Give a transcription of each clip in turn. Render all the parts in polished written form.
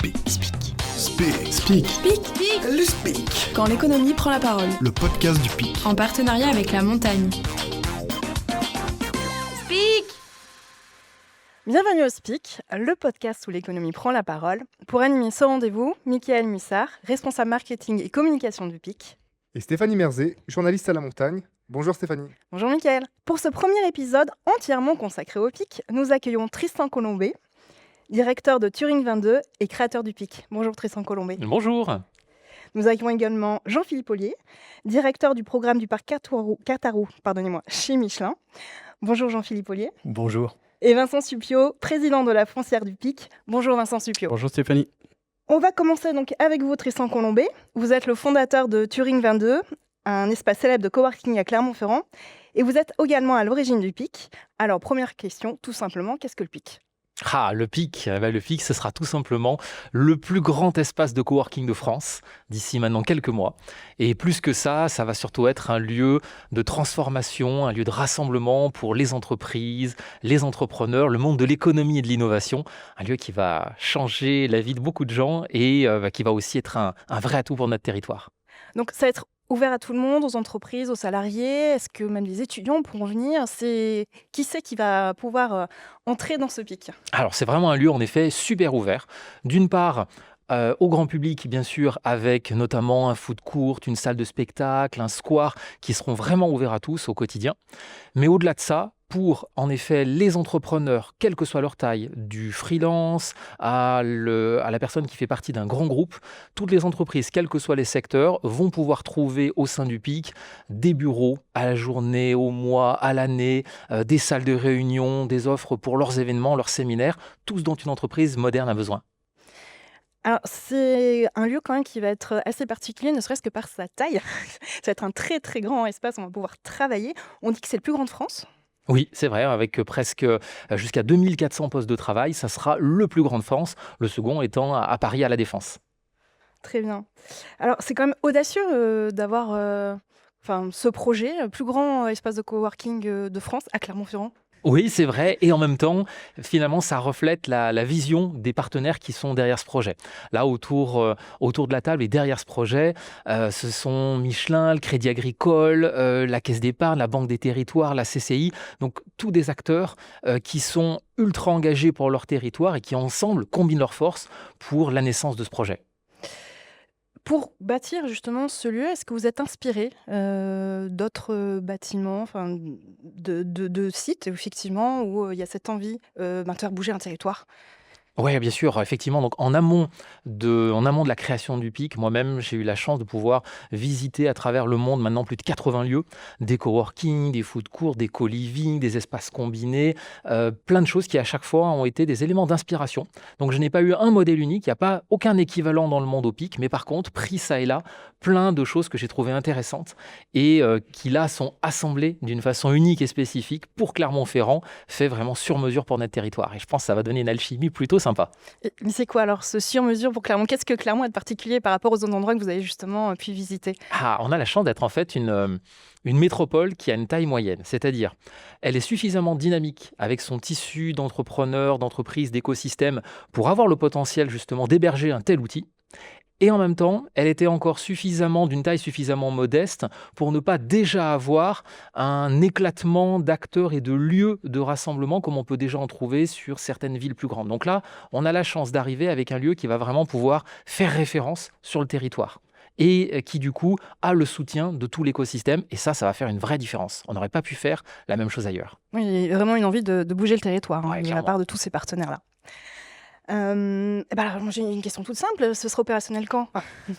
Speak. Speak. Speak. Speak. Le Speak. Quand l'économie prend la parole. Le podcast du PIC. En partenariat avec la montagne. Speak. Bienvenue au Speak, le podcast où l'économie prend la parole. Pour animer ce rendez-vous, Mickaël Mussard, responsable marketing et communication du PIC. Et Stéphanie Merzé, journaliste à la montagne. Bonjour Stéphanie. Bonjour Mickaël. Pour ce premier épisode entièrement consacré au PIC, nous accueillons Tristan Colombet, directeur de Turing 22 et créateur du PIC. Bonjour Tristan Colombet. Bonjour. Nous accueillons également Jean-Philippe Ollier, directeur du programme du parc Cartarou, chez Michelin. Bonjour Jean-Philippe Ollier. Bonjour. Et Vincent Suppiot, président de la foncière du PIC. Bonjour Vincent Suppiot. Bonjour Stéphanie. On va commencer donc avec vous Tristan Colombet. Vous êtes le fondateur de Turing 22, un espace célèbre de coworking à Clermont-Ferrand. Et vous êtes également à l'origine du PIC. Alors première question, tout simplement, qu'est-ce que le PIC ? Le PIC, ce sera tout simplement le plus grand espace de coworking de France d'ici maintenant quelques mois. Et plus que ça, ça va surtout être un lieu de transformation, un lieu de rassemblement pour les entreprises, les entrepreneurs, le monde de l'économie et de l'innovation. Un lieu qui va changer la vie de beaucoup de gens et qui va aussi être un vrai atout pour notre territoire. Donc ça va être ouvert à tout le monde, aux entreprises, aux salariés. Est-ce que même les étudiants pourront venir ? Qui c'est qui va pouvoir entrer dans ce PIC ? Alors c'est vraiment un lieu en effet super ouvert. D'une part, au grand public, bien sûr, avec notamment un food court, une salle de spectacle, un square qui seront vraiment ouverts à tous au quotidien. Mais au-delà de ça, pour en effet les entrepreneurs, quelle que soit leur taille, du freelance à la personne qui fait partie d'un grand groupe, toutes les entreprises, quels que soient les secteurs, vont pouvoir trouver au sein du PIC des bureaux à la journée, au mois, à l'année, des salles de réunion, des offres pour leurs événements, leurs séminaires, tout ce dont une entreprise moderne a besoin. Alors, c'est un lieu quand même qui va être assez particulier, ne serait-ce que par sa taille. Ça va être un très très grand espace, on va pouvoir travailler. On dit que c'est le plus grand de France. Oui, c'est vrai, avec presque jusqu'à 2400 postes de travail, ça sera le plus grand de France, le second étant à Paris, à La Défense. Très bien. Alors, c'est quand même audacieux d'avoir ce projet, le plus grand espace de coworking de France, à Clermont-Ferrand. Oui, c'est vrai. Et en même temps, finalement, ça reflète la vision des partenaires qui sont derrière ce projet. Là, autour de la table et derrière ce projet, ce sont Michelin, le Crédit Agricole, la Caisse d'Épargne, la Banque des Territoires, la CCI. Donc, tous des acteurs qui sont ultra engagés pour leur territoire et qui, ensemble, combinent leurs forces pour la naissance de ce projet. Pour bâtir justement ce lieu, est-ce que vous êtes inspiré d'autres bâtiments, de sites, effectivement, où il y a cette envie de faire bouger un territoire ? Oui, bien sûr, effectivement. Donc, en amont de la création du PIC, moi-même, j'ai eu la chance de pouvoir visiter à travers le monde maintenant plus de 80 lieux, des coworking, des food courts, des co-living, des espaces combinés, plein de choses qui à chaque fois ont été des éléments d'inspiration. Donc, je n'ai pas eu un modèle unique, il n'y a pas aucun équivalent dans le monde au PIC, mais par contre, pris ça et là, plein de choses que j'ai trouvées intéressantes et qui là sont assemblées d'une façon unique et spécifique pour Clermont-Ferrand, fait vraiment sur mesure pour notre territoire. Et je pense que ça va donner une alchimie plutôt sympa. Mais c'est quoi alors ce sur-mesure pour Clermont ? Qu'est-ce que Clermont a de particulier par rapport aux autres endroits que vous avez justement pu visiter ? On a la chance d'être en fait une métropole qui a une taille moyenne, c'est-à-dire elle est suffisamment dynamique avec son tissu d'entrepreneurs, d'entreprises, d'écosystèmes pour avoir le potentiel justement d'héberger un tel outil. Et en même temps, elle était encore d'une taille suffisamment modeste pour ne pas déjà avoir un éclatement d'acteurs et de lieux de rassemblement comme on peut déjà en trouver sur certaines villes plus grandes. Donc là, on a la chance d'arriver avec un lieu qui va vraiment pouvoir faire référence sur le territoire et qui du coup a le soutien de tout l'écosystème. Et ça va faire une vraie différence. On n'aurait pas pu faire la même chose ailleurs. Oui, il y a vraiment une envie de bouger le territoire de la Clairement. part de tous ces partenaires-là. Alors, moi, j'ai une question toute simple, ce sera opérationnel quand ?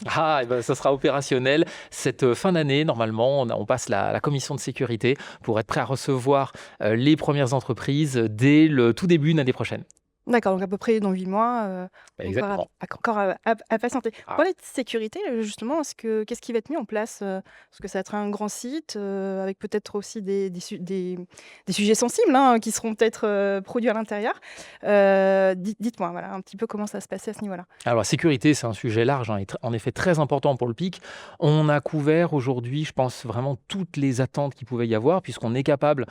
Ça sera opérationnel cette fin d'année. Normalement, on passe la commission de sécurité pour être prêt à recevoir les premières entreprises dès le tout début de l'année prochaine. D'accord, donc à peu près dans 8 mois, Exactement. encore à patienter. Pour parler de sécurité, justement, qu'est-ce qui va être mis en place ? Parce que ça va être un grand site, avec peut-être aussi des sujets sensibles qui seront peut-être produits à l'intérieur. Dites-moi voilà, un petit peu comment ça va se passer à ce niveau-là. Alors, la sécurité, c'est un sujet large, et en effet très important pour le PIC. On a couvert aujourd'hui, je pense, vraiment toutes les attentes qu'il pouvait y avoir, puisqu'on est capable,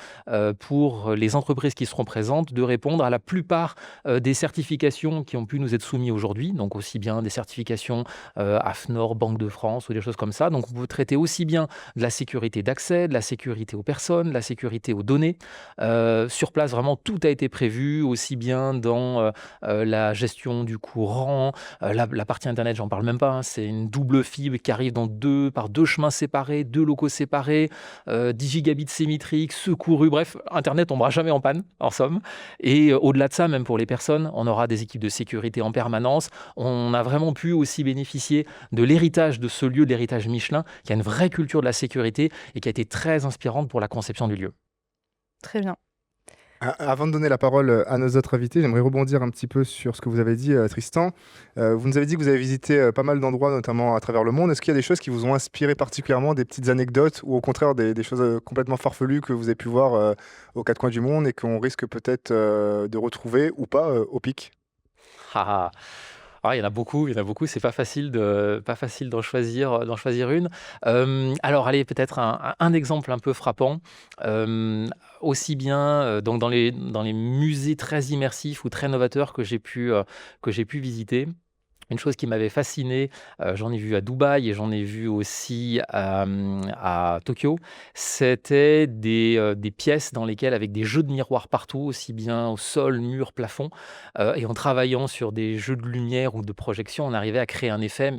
pour les entreprises qui seront présentes, de répondre à la plupart des certifications qui ont pu nous être soumises aujourd'hui, donc aussi bien des certifications AFNOR, Banque de France ou des choses comme ça. Donc on peut traiter aussi bien de la sécurité d'accès, de la sécurité aux personnes, de la sécurité aux données. Sur place, vraiment, tout a été prévu, aussi bien dans la gestion du courant, la partie Internet, j'en parle même pas, hein, c'est une double fibre qui arrive par deux chemins séparés, deux locaux séparés, 10 gigabits symétriques, secourus, bref, Internet tombera jamais en panne, en somme. Et au-delà de ça, même pour les personnes, on aura des équipes de sécurité en permanence. On a vraiment pu aussi bénéficier de l'héritage de ce lieu, de l'héritage Michelin, qui a une vraie culture de la sécurité et qui a été très inspirante pour la conception du lieu. Très bien. Avant de donner la parole à nos autres invités, j'aimerais rebondir un petit peu sur ce que vous avez dit, Tristan. Vous nous avez dit que vous avez visité pas mal d'endroits, notamment à travers le monde. Est-ce qu'il y a des choses qui vous ont inspiré particulièrement, des petites anecdotes ou au contraire des choses complètement farfelues que vous avez pu voir aux quatre coins du monde et qu'on risque peut-être de retrouver ou pas au Pic? Ah, il y en a beaucoup, c'est pas facile d'en choisir une. Alors, allez, peut-être un exemple un peu frappant. Aussi bien donc dans les musées très immersifs ou très novateurs que j'ai pu visiter. Une chose qui m'avait fasciné, j'en ai vu à Dubaï et j'en ai vu aussi à Tokyo, c'était des pièces dans lesquelles, avec des jeux de miroirs partout, aussi bien au sol, mur, plafond, et en travaillant sur des jeux de lumière ou de projection, on arrivait à créer un effet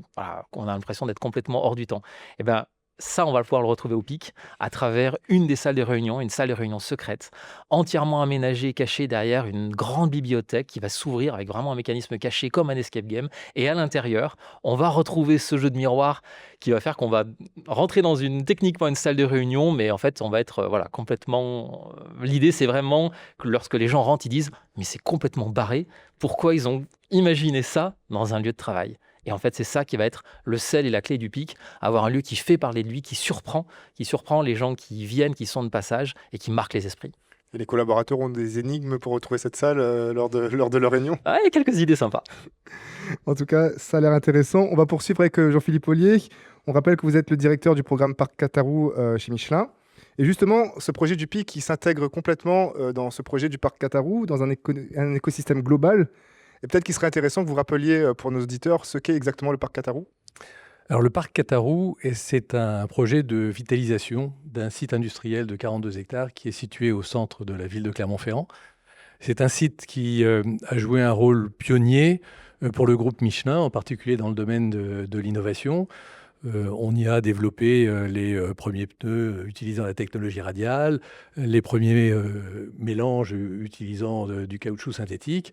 qu'on a l'impression d'être complètement hors du temps. Et ben, ça, on va pouvoir le retrouver au Pic à travers une des salles de réunion, une salle de réunion secrète, entièrement aménagée, cachée derrière une grande bibliothèque qui va s'ouvrir avec vraiment un mécanisme caché comme un escape game. Et à l'intérieur, on va retrouver ce jeu de miroir qui va faire qu'on va rentrer dans techniquement une salle de réunion, mais en fait, on va être complètement... L'idée, c'est vraiment que lorsque les gens rentrent, ils disent « mais c'est complètement barré, pourquoi ils ont imaginé ça dans un lieu de travail ?» Et en fait, c'est ça qui va être le sel et la clé du Pic, avoir un lieu qui fait parler de lui, qui surprend les gens qui viennent, qui sont de passage et qui marque les esprits. Et les collaborateurs ont des énigmes pour retrouver cette salle lors de leur réunion? Ah, il y a quelques idées sympas. En tout cas, ça a l'air intéressant. On va poursuivre avec Jean-Philippe Ollier. On rappelle que vous êtes le directeur du programme Parc Cataroux chez Michelin. Et justement, ce projet du Pic, il s'intègre complètement dans ce projet du Parc Cataroux, dans un écosystème global. Et peut-être qu'il serait intéressant que vous rappeliez pour nos auditeurs ce qu'est exactement le Parc Cataroux. Alors le Parc Cataroux, c'est un projet de vitalisation d'un site industriel de 42 hectares qui est situé au centre de la ville de Clermont-Ferrand. C'est un site qui a joué un rôle pionnier pour le groupe Michelin, en particulier dans le domaine de l'innovation. On y a développé les premiers pneus utilisant la technologie radiale, les premiers mélanges utilisant du caoutchouc synthétique.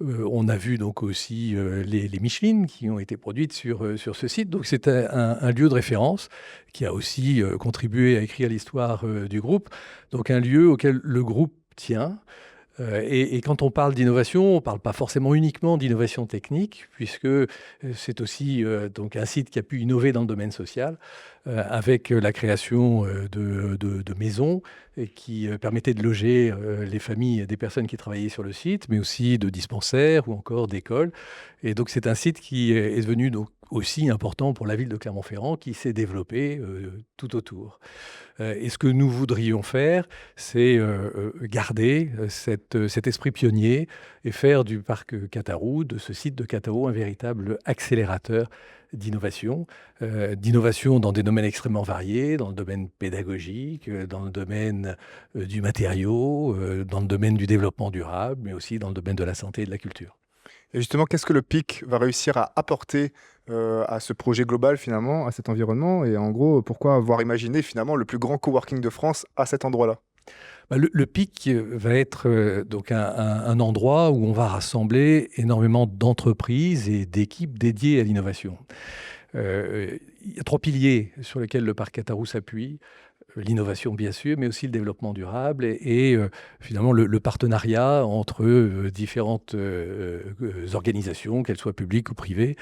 On a vu donc aussi les Michelin qui ont été produites sur ce site. Donc c'est un lieu de référence qui a aussi contribué à écrire l'histoire du groupe. Donc un lieu auquel le groupe tient. Et quand on parle d'innovation, on ne parle pas forcément uniquement d'innovation technique, puisque c'est aussi donc un site qui a pu innover dans le domaine social, avec la création de maisons et qui permettaient de loger les familles des personnes qui travaillaient sur le site, mais aussi de dispensaires ou encore d'écoles. Et donc c'est un site qui est devenu donc aussi important pour la ville de Clermont-Ferrand, qui s'est développé tout autour. Et ce que nous voudrions faire, c'est garder cet esprit pionnier et faire du parc Cataroux, de ce site de Cataroux, un véritable accélérateur d'innovation dans des domaines extrêmement variés, dans le domaine pédagogique, dans le domaine du matériau, dans le domaine du développement durable, mais aussi dans le domaine de la santé et de la culture. Et justement, qu'est-ce que le Pic va réussir à apporter à ce projet global, finalement, à cet environnement? Et en gros, pourquoi avoir imaginé, finalement, le plus grand coworking de France à cet endroit-là? Le Pic va être donc un endroit où on va rassembler énormément d'entreprises et d'équipes dédiées à l'innovation. Il y a 3 piliers sur lesquels le parc Cataroux s'appuie. L'innovation, bien sûr, mais aussi le développement durable et finalement le partenariat entre différentes organisations, qu'elles soient publiques ou privées.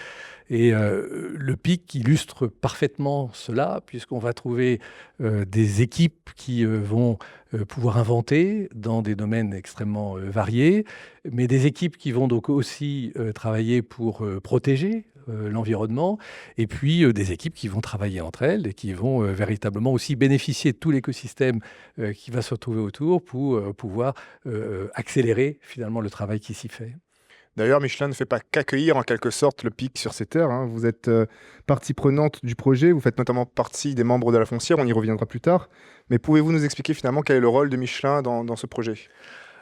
Et le Pic illustre parfaitement cela, puisqu'on va trouver des équipes qui vont pouvoir inventer dans des domaines extrêmement variés, mais des équipes qui vont donc aussi travailler pour protéger l'environnement, et puis des équipes qui vont travailler entre elles et qui vont véritablement aussi bénéficier de tout l'écosystème qui va se retrouver autour pour pouvoir accélérer finalement le travail qui s'y fait. D'ailleurs, Michelin ne fait pas qu'accueillir en quelque sorte le PIC sur ses terres, hein. Vous êtes partie prenante du projet, vous faites notamment partie des membres de la foncière, on y reviendra plus tard. Mais pouvez-vous nous expliquer finalement quel est le rôle de Michelin dans ce projet?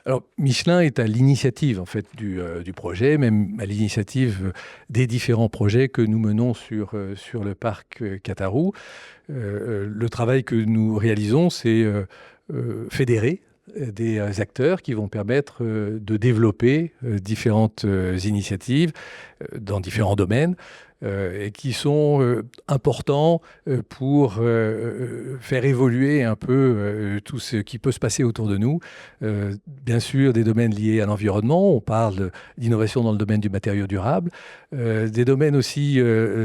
Alors, Michelin est à l'initiative en fait du projet, même à l'initiative des différents projets que nous menons sur le parc Kataroù. Le travail que nous réalisons, c'est fédérer des acteurs qui vont permettre de développer différentes initiatives dans différents domaines et qui sont importants pour faire évoluer un peu tout ce qui peut se passer autour de nous. Bien sûr, des domaines liés à l'environnement, on parle d'innovation dans le domaine du matériau durable, des domaines aussi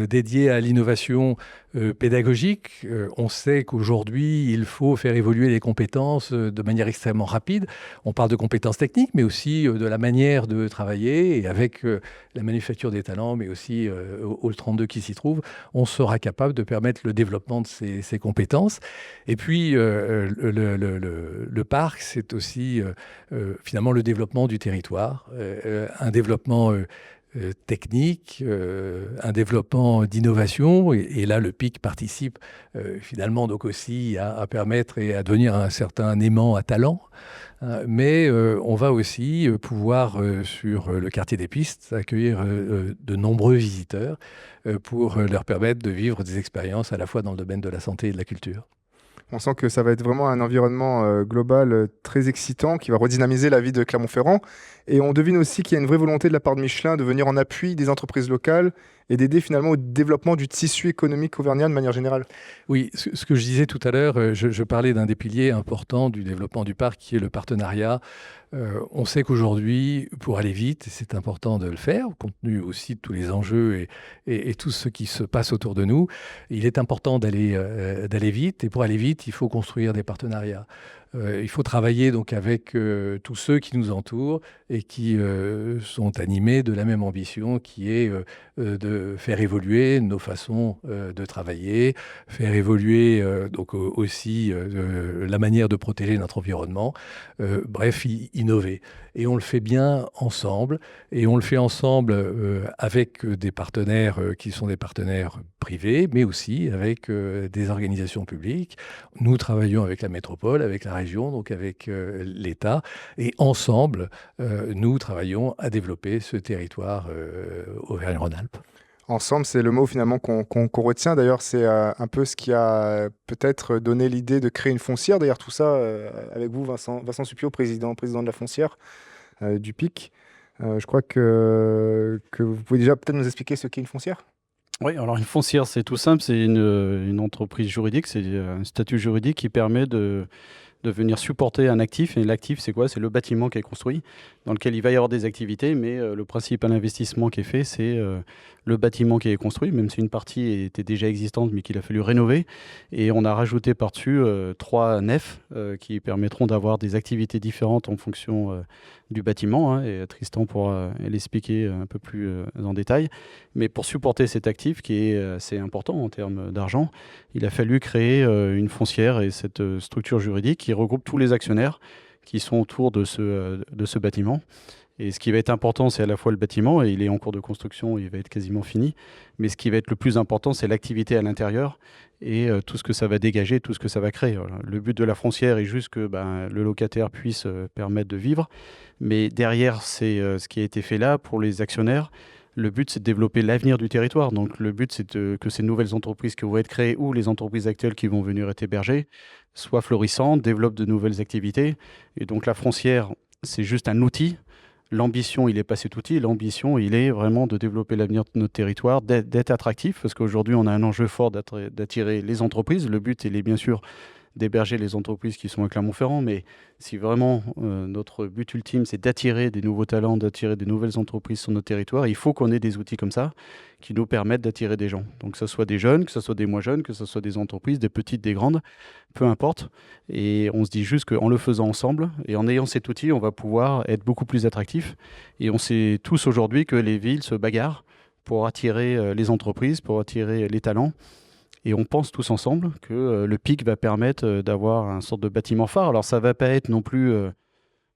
dédiés à l'innovation pédagogique. On sait qu'aujourd'hui, il faut faire évoluer les compétences de manière extrêmement rapide. On parle de compétences techniques, mais aussi de la manière de travailler, et avec la manufacture des talents, mais aussi Hall 32 qui s'y trouve, on sera capable de permettre le développement de ces compétences. Et puis, le parc, c'est aussi finalement le développement du territoire, un développement technique, un développement d'innovation, et là le PIC participe finalement donc aussi à permettre et à devenir un certain aimant à talent. Mais on va aussi pouvoir sur le quartier des Pistes accueillir de nombreux visiteurs pour leur permettre de vivre des expériences à la fois dans le domaine de la santé et de la culture. On sent que ça va être vraiment un environnement global très excitant qui va redynamiser la vie de Clermont-Ferrand. Et on devine aussi qu'il y a une vraie volonté de la part de Michelin de venir en appui des entreprises locales et d'aider finalement au développement du tissu économique auvergnat de manière générale. Oui, ce que je disais tout à l'heure, je parlais d'un des piliers importants du développement du parc qui est le partenariat. On sait qu'aujourd'hui, pour aller vite, et c'est important de le faire, compte tenu aussi de tous les enjeux et tout ce qui se passe autour de nous, il est important d'aller vite. Et pour aller vite, il faut construire des partenariats. Il faut travailler donc avec tous ceux qui nous entourent et qui sont animés de la même ambition qui est de faire évoluer nos façons de travailler, faire évoluer donc aussi la manière de protéger notre environnement, bref, innover. Et on le fait bien ensemble, et on le fait ensemble avec des partenaires qui sont des partenaires privés, mais aussi avec des organisations publiques. Nous travaillons avec la métropole, avec la région, donc avec l'État, et ensemble, nous travaillons à développer ce territoire Auvergne-Rhône-Alpes. Ensemble, c'est le mot finalement qu'on retient. D'ailleurs, c'est un peu ce qui a peut-être donné l'idée de créer une foncière. D'ailleurs, tout ça avec vous, Vincent Suppiot, président de la foncière du PIC. Je crois que vous pouvez déjà peut-être nous expliquer ce qu'est une foncière. Oui, alors une foncière, c'est tout simple, c'est une entreprise juridique, c'est un statut juridique qui permet de venir supporter un actif. Et l'actif, c'est quoi? C'est le bâtiment qui est construit, dans lequel il va y avoir des activités, mais le principal investissement qui est fait, c'est le bâtiment qui est construit, même si une partie était déjà existante, mais qu'il a fallu rénover. Et on a rajouté par-dessus 3 nefs qui permettront d'avoir des activités différentes en fonction du bâtiment, hein, et Tristan pourra l'expliquer un peu plus en détail. Mais pour supporter cet actif, qui est assez important en termes d'argent, il a fallu créer une foncière et cette structure juridique qui regroupe tous les actionnaires qui sont autour de ce bâtiment. Et ce qui va être important, c'est à la fois le bâtiment, et il est en cours de construction, il va être quasiment fini. Mais ce qui va être le plus important, c'est l'activité à l'intérieur et tout ce que ça va dégager, tout ce que ça va créer. Voilà. Le but de la foncière est juste que le locataire puisse permettre de vivre. Mais derrière, c'est ce qui a été fait là pour les actionnaires. Le but, c'est de développer l'avenir du territoire. Donc, le but, c'est que ces nouvelles entreprises qui vont être créées ou les entreprises actuelles qui vont venir être hébergées soient florissantes, développent de nouvelles activités. Et donc, la foncière, c'est juste un outil. L'ambition, il n'est pas cet outil. L'ambition, il est vraiment de développer l'avenir de notre territoire, d'être attractif, parce qu'aujourd'hui, on a un enjeu fort d'attirer les entreprises. Le but, il est bien sûr d'héberger les entreprises qui sont à Clermont-Ferrand, mais si vraiment notre but ultime, c'est d'attirer des nouveaux talents, d'attirer des nouvelles entreprises sur notre territoire, il faut qu'on ait des outils comme ça qui nous permettent d'attirer des gens. Donc que ce soit des jeunes, que ce soit des moins jeunes, que ce soit des entreprises, des petites, des grandes, peu importe. Et on se dit juste qu'en le faisant ensemble et en ayant cet outil, on va pouvoir être beaucoup plus attractifs. Et on sait tous aujourd'hui que les villes se bagarrent pour attirer les entreprises, pour attirer les talents. Et on pense tous ensemble que le PIC va permettre d'avoir un sorte de bâtiment phare. Alors ça ne va pas être non plus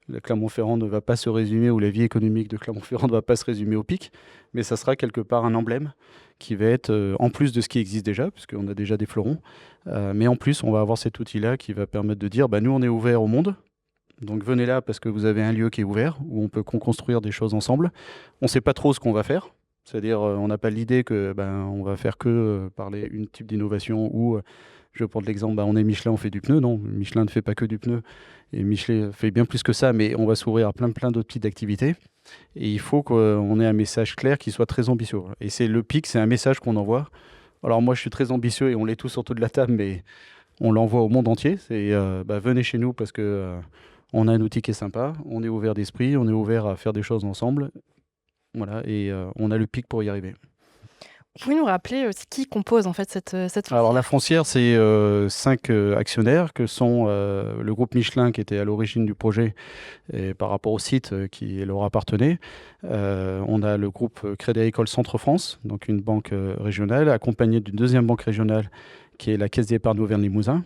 Le Clermont-Ferrand ne va pas se résumer, ou la vie économique de Clermont-Ferrand ne va pas se résumer au pic, mais ça sera quelque part un emblème qui va être, en plus de ce qui existe déjà, puisqu'on a déjà des fleurons, mais en plus, on va avoir cet outil-là qui va permettre de dire, bah, nous, on est ouvert au monde, donc venez là parce que vous avez un lieu qui est ouvert, où on peut construire des choses ensemble. On ne sait pas trop ce qu'on va faire, c'est-à-dire on n'a pas l'idée que on va faire que parler une type d'innovation ou, je vais prendre l'exemple, on est Michelin, on fait du pneu. Non, Michelin ne fait pas que du pneu, et Michelin fait bien plus que ça, mais on va s'ouvrir à plein d'autres types d'activités. Et il faut qu'on ait un message clair qui soit très ambitieux. Et c'est le PIC, c'est un message qu'on envoie. Alors moi, je suis très ambitieux et on l'est tous autour de la table, mais on l'envoie au monde entier. C'est venez chez nous parce que on a un outil qui est sympa, on est ouvert d'esprit, on est ouvert à faire des choses ensemble. Voilà, et on a le PIC pour y arriver. Vous pouvez nous rappeler aussi qui compose en fait cette Alors la foncière, c'est 5 actionnaires que sont le groupe Michelin qui était à l'origine du projet et par rapport au site qui leur appartenait. On a le groupe Crédit Agricole Centre-France, donc une banque régionale, accompagnée d'une deuxième banque régionale qui est la Caisse d'épargne Auvergne-Limousin.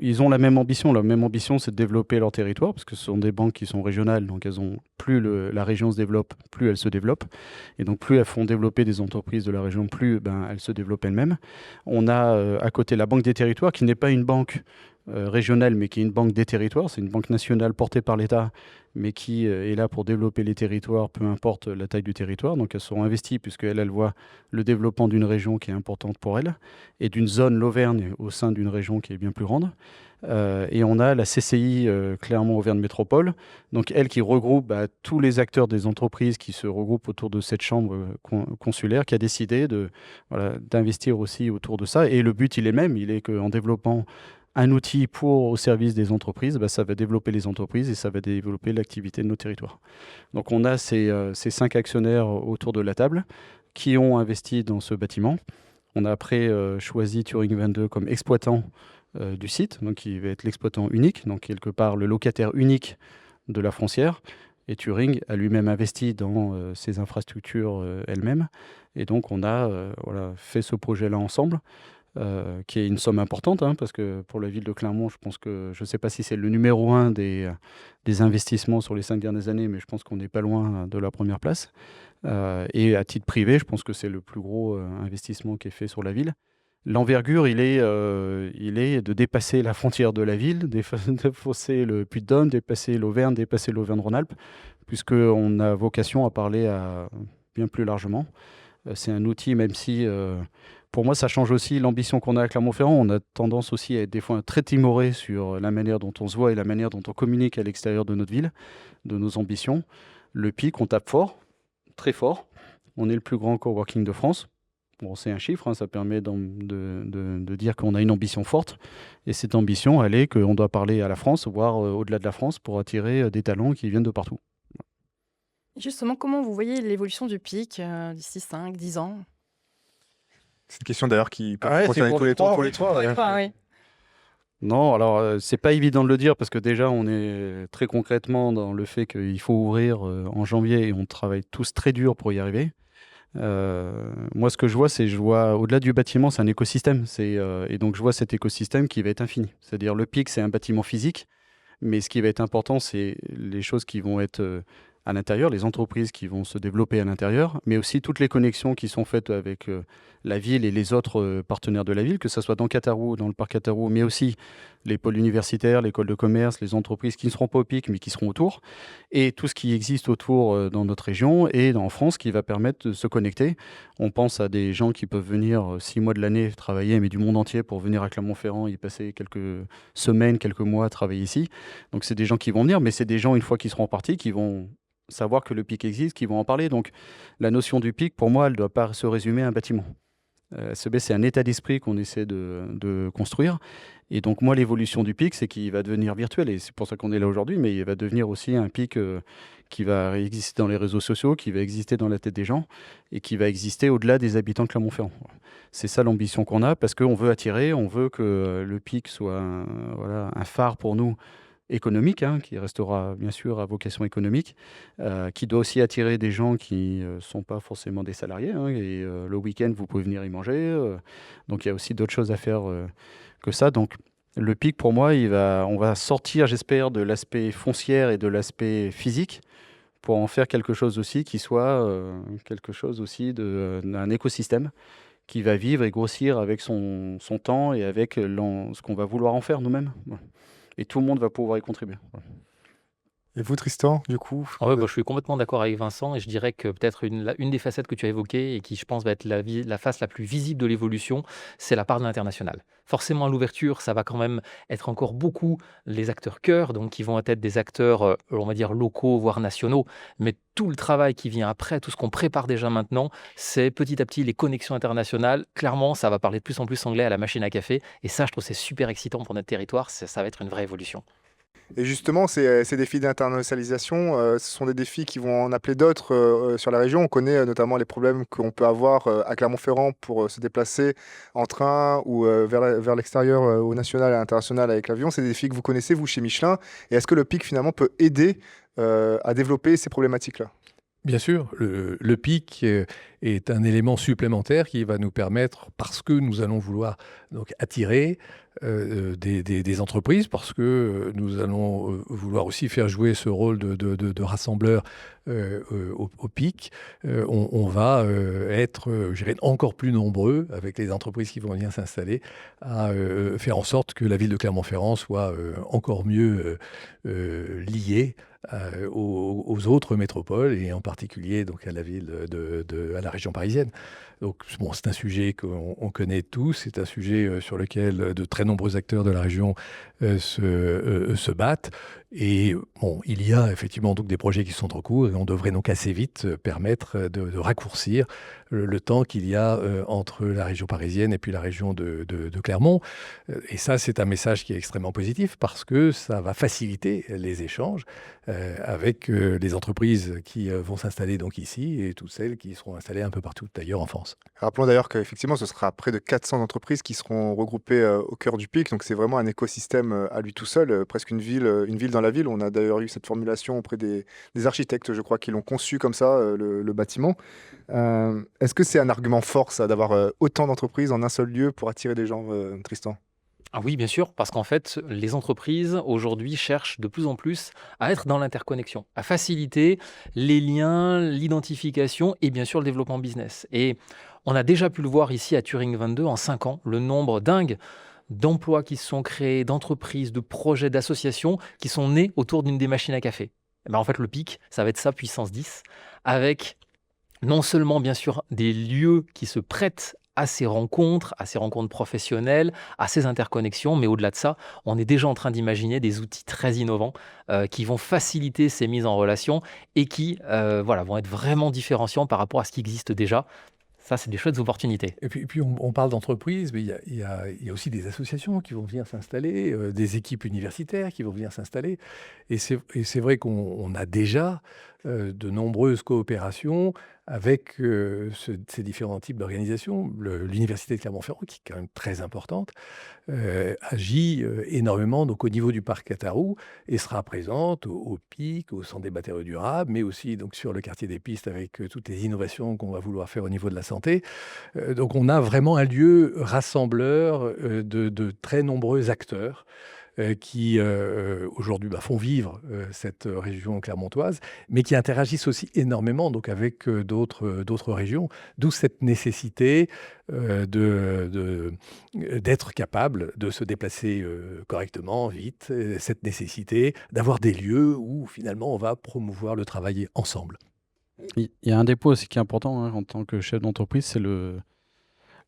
Ils ont la même ambition. La même ambition, c'est de développer leur territoire, parce que ce sont des banques qui sont régionales, donc elles ont plus la région se développe, plus elles se développent. Et donc plus elles font développer des entreprises de la région, plus elles se développent elles-mêmes. On a à côté la Banque des Territoires, qui n'est pas une banque régionale, mais qui est une banque des territoires. C'est une banque nationale portée par l'État, mais qui est là pour développer les territoires, peu importe la taille du territoire. Donc elles sont investies, puisqu'elles voient le développement d'une région qui est importante pour elles, et d'une zone, l'Auvergne, au sein d'une région qui est bien plus grande. Et on a la CCI Clermont-Auvergne Métropole, donc elle qui regroupe tous les acteurs des entreprises qui se regroupent autour de cette chambre consulaire, qui a décidé d'investir aussi autour de ça. Et le but, il est le même, il est qu'en développant un outil au service des entreprises, ça va développer les entreprises et ça va développer l'activité de nos territoires. Donc on a ces 5 actionnaires autour de la table qui ont investi dans ce bâtiment. On a après choisi Turing 22 comme exploitant du site, donc qui va être l'exploitant unique, donc quelque part le locataire unique de la foncière. Et Turing a lui-même investi dans ces infrastructures elles-mêmes. Et donc on a fait ce projet-là ensemble. Qui est une somme importante, parce que pour la ville de Clermont, je ne sais pas si c'est le numéro 1 des investissements sur les 5 dernières années, mais je pense qu'on n'est pas loin de la première place. Et à titre privé, je pense que c'est le plus gros investissement qui est fait sur la ville. L'envergure, il est de dépasser la frontière de la ville, de dépasser le Puy-de-Dôme, dépasser l'Auvergne, dépasser l'Auvergne-Rhône-Alpes, puisqu'on a vocation à parler bien plus largement. C'est un outil, même si... pour moi, ça change aussi l'ambition qu'on a à Clermont-Ferrand. On a tendance aussi à être des fois très timoré sur la manière dont on se voit et la manière dont on communique à l'extérieur de notre ville, de nos ambitions. Le PIC, on tape fort, très fort. On est le plus grand coworking de France. Bon, c'est un chiffre, ça permet de dire qu'on a une ambition forte. Et cette ambition, elle est qu'on doit parler à la France, voire au-delà de la France, pour attirer des talents qui viennent de partout. Justement, comment vous voyez l'évolution du PIC d'ici 5, 10 ans? C'est une question d'ailleurs qui peut c'est concerner pour tous les les trois. trois, Oui. Non, alors c'est pas évident de le dire parce que déjà on est très concrètement dans le fait qu'il faut ouvrir en janvier et on travaille tous très dur pour y arriver. Moi ce que je vois au-delà du bâtiment, c'est un écosystème. Et donc je vois cet écosystème qui va être infini. C'est-à-dire le PIC, c'est un bâtiment physique, mais ce qui va être important, c'est les choses qui vont être à l'intérieur, les entreprises qui vont se développer à l'intérieur, mais aussi toutes les connexions qui sont faites avec la ville et les autres partenaires de la ville, que ce soit dans Catarou, dans le parc Catarou, mais aussi les pôles universitaires, l'école de commerce, les entreprises qui ne seront pas au PIC, mais qui seront autour, et tout ce qui existe autour dans notre région et en France qui va permettre de se connecter. On pense à des gens qui peuvent venir 6 mois de l'année travailler, mais du monde entier pour venir à Clermont-Ferrand, y passer quelques semaines, quelques mois à travailler ici. Donc c'est des gens qui vont venir, mais c'est des gens, une fois qu'ils seront partis, qui vont savoir que le PIC existe, qui vont en parler. Donc la notion du PIC, pour moi, elle ne doit pas se résumer à un bâtiment. C'est un état d'esprit qu'on essaie de construire. Et donc moi, l'évolution du PIC, c'est qu'il va devenir virtuel. Et c'est pour ça qu'on est là aujourd'hui, mais il va devenir aussi un PIC qui va exister dans les réseaux sociaux, qui va exister dans la tête des gens et qui va exister au-delà des habitants de Clermont-Ferrand. C'est ça l'ambition qu'on a, parce qu'on veut attirer, on veut que le PIC soit un phare pour nous, économique, qui restera bien sûr à vocation économique, qui doit aussi attirer des gens qui ne sont pas forcément des salariés, et le week-end vous pouvez venir y manger, donc il y a aussi d'autres choses à faire que ça. Donc Le PIC, pour moi, on va sortir, j'espère, de l'aspect foncière et de l'aspect physique pour en faire quelque chose aussi qui soit quelque chose aussi d'un écosystème qui va vivre et grossir avec son temps et avec ce qu'on va vouloir en faire nous-mêmes. Voilà. Et tout le monde va pouvoir y contribuer. Voilà. Et vous, Tristan, du coup Ah ouais, je suis complètement d'accord avec Vincent et je dirais que peut-être une des facettes que tu as évoquées et qui, je pense, va être la face la plus visible de l'évolution, c'est la part de l'international. Forcément, à l'ouverture, ça va quand même être encore beaucoup les acteurs cœurs, donc qui vont être des acteurs, on va dire, locaux, voire nationaux. Mais tout le travail qui vient après, tout ce qu'on prépare déjà maintenant, c'est petit à petit les connexions internationales. Clairement, ça va parler de plus en plus anglais à la machine à café. Et ça, je trouve c'est super excitant pour notre territoire. Ça va être une vraie évolution. Et justement, ces défis d'internationalisation, ce sont des défis qui vont en appeler d'autres sur la région. On connaît notamment les problèmes qu'on peut avoir à Clermont-Ferrand pour se déplacer en train ou vers l'extérieur, au national et à l'international avec l'avion. C'est des défis que vous connaissez, vous, chez Michelin. Et est-ce que le PIC, finalement, peut aider à développer ces problématiques-là ? Bien sûr, le PIC est un élément supplémentaire qui va nous permettre, parce que nous allons vouloir donc attirer des entreprises, parce que nous allons vouloir aussi faire jouer ce rôle de rassembleur au PIC, on va être, je dirais, encore plus nombreux avec les entreprises qui vont venir s'installer à faire en sorte que la ville de Clermont-Ferrand soit encore mieux liée aux autres métropoles et en particulier donc à la ville à la région parisienne. Donc bon, c'est un sujet qu'on connaît tous, c'est un sujet sur lequel de très nombreux acteurs de la région se battent. Et bon, il y a effectivement donc des projets qui sont en cours et on devrait donc assez vite permettre de raccourcir le temps qu'il y a entre la région parisienne et puis la région de Clermont. Et ça, c'est un message qui est extrêmement positif parce que ça va faciliter les échanges avec les entreprises qui vont s'installer donc ici et toutes celles qui seront installées un peu partout d'ailleurs en France. Rappelons d'ailleurs qu'effectivement, ce sera près de 400 entreprises qui seront regroupées au cœur du PIC. Donc, c'est vraiment un écosystème à lui tout seul, presque une ville dans la ville. On a d'ailleurs eu cette formulation auprès des architectes, je crois, qui l'ont conçu comme ça, le bâtiment. Est-ce que c'est un argument fort, ça, d'avoir autant d'entreprises en un seul lieu pour attirer des gens, Tristan ? Ah oui, bien sûr, parce qu'en fait, les entreprises aujourd'hui cherchent de plus en plus à être dans l'interconnexion, à faciliter les liens, l'identification et bien sûr le développement business. Et on a déjà pu le voir ici à Turing 22 en 5 ans, le nombre dingue d'emplois qui se sont créés, d'entreprises, de projets, d'associations qui sont nés autour d'une des machines à café. Et ben en fait, le PIC, ça va être ça, puissance 10, avec non seulement bien sûr des lieux qui se prêtent à ces rencontres professionnelles, à ces interconnexions, mais au-delà de ça, on est déjà en train d'imaginer des outils très innovants qui vont faciliter ces mises en relation et qui vont être vraiment différenciants par rapport à ce qui existe déjà. Ça, c'est des chouettes opportunités. Et puis on parle d'entreprises, mais il y a aussi des associations qui vont venir s'installer, des équipes universitaires qui vont venir s'installer. Et c'est vrai qu'on a déjà de nombreuses coopérations avec ces différents types d'organisations. L'Université de Clermont-Ferrand, qui est quand même très importante, agit énormément donc, au niveau du parc Catarou et sera présente au PIC, au Centre des matériaux durables, mais aussi donc, sur le quartier des pistes avec toutes les innovations qu'on va vouloir faire au niveau de la santé. Donc on a vraiment un lieu rassembleur de très nombreux acteurs qui aujourd'hui font vivre cette région clermontoise, mais qui interagissent aussi énormément donc, avec d'autres régions, d'où cette nécessité d'être capable de se déplacer correctement, vite, cette nécessité d'avoir des lieux où finalement on va promouvoir le travail ensemble. Il y a un des points aussi qui est important en tant que chef d'entreprise, c'est le